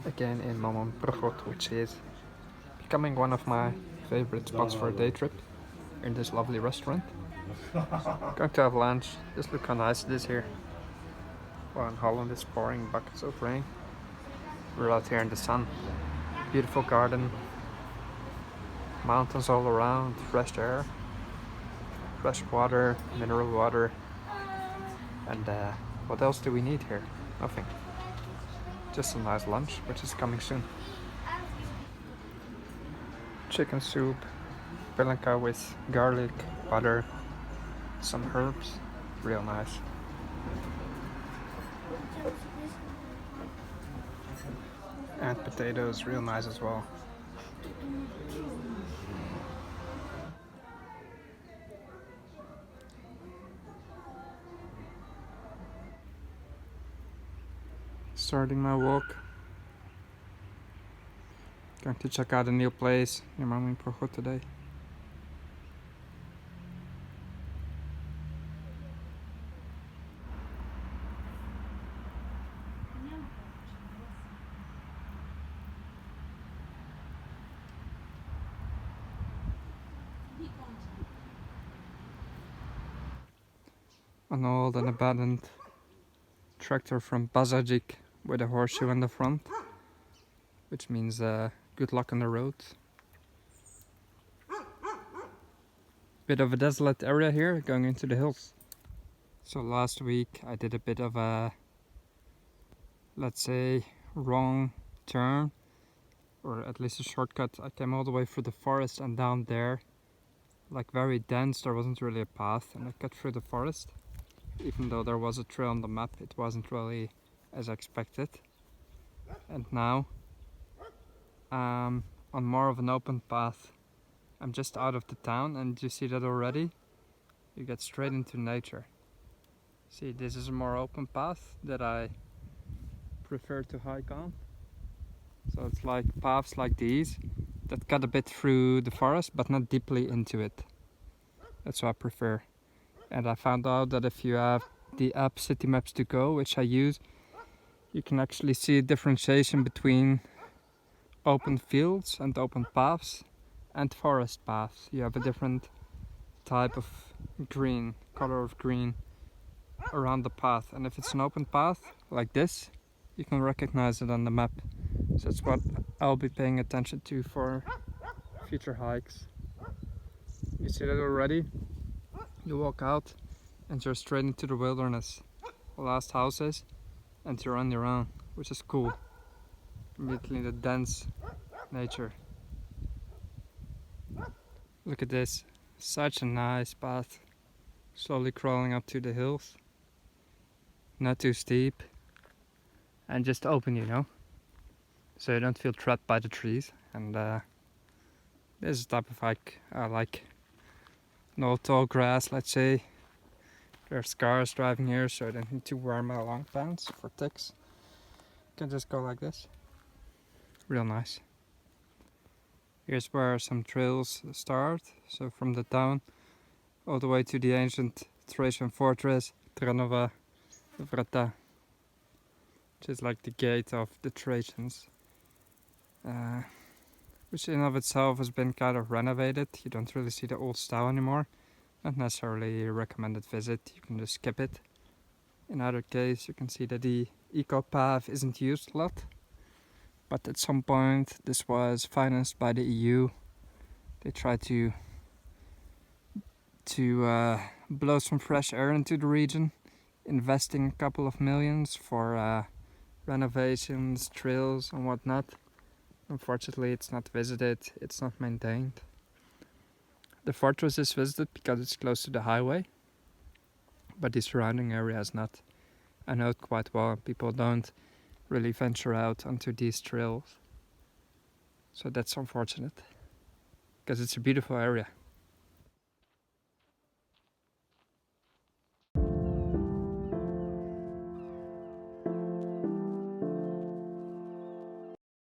again in Revolut, which is becoming one of my favorite spots for a day trip in this lovely restaurant. Going to have lunch. Just look how nice it is here. Well, in Holland it's pouring buckets of rain. We're out here in the sun. Beautiful garden. Mountains all around, fresh air, fresh water, mineral water. And what else do we need here? Nothing. Just a nice lunch, which is coming soon. Chicken soup, belanca with garlic, butter, some herbs. Real nice. And potatoes, real nice as well. Starting my walk. Going to check out a new place in Revolut today. An old and abandoned tractor from Bazajik with a horseshoe in the front, which means good luck on the road. Bit of a desolate area here going into the hills. So last week I did a bit of a, let's say, wrong turn, or at least a shortcut. I came all the way through the forest and down there, like very dense, there wasn't really a path, and I cut through the forest. Even though there was a trail on the map, it wasn't really as expected. And now, on more of an open path. I'm just out of the town, and you see that already? You get straight into nature. See, this is a more open path that I prefer to hike on. So it's like paths like these that cut a bit through the forest, but not deeply into it. That's what I prefer. And I found out that if you have the app City Maps to Go, which I use, you can actually see a differentiation between open fields and open paths and forest paths. You have a different type of green, color of green around the path. And if it's an open path like this, you can recognize it on the map. So that's what I'll be paying attention to for future hikes. You see that already? You walk out and you're straight into the wilderness. The last houses, and you're on your own, which is cool. Immediately the dense nature. Look at this, such a nice path. Slowly crawling up to the hills. Not too steep. And just open, you know. So you don't feel trapped by the trees. And this is the type of hike I like. No tall grass, let's say. There's cars driving here, so I don't need to wear my long pants for ticks. Can just go like this. Real nice. Here's where some trails start. So from the town all the way to the ancient Thracian fortress Tranova Vrata, which is like the gate of the Thracians. Which in of itself has been kind of renovated. You don't really see the old style anymore. Not necessarily a recommended visit, you can just skip it. In either case, you can see that the eco path isn't used a lot. But at some point, this was financed by the EU. They tried to blow some fresh air into the region, investing a couple of millions for renovations, trails and whatnot. Unfortunately, it's not visited, it's not maintained. The fortress is visited because it's close to the highway, but the surrounding area is not. I know it quite well. People don't really venture out onto these trails. So that's unfortunate, because it's a beautiful area.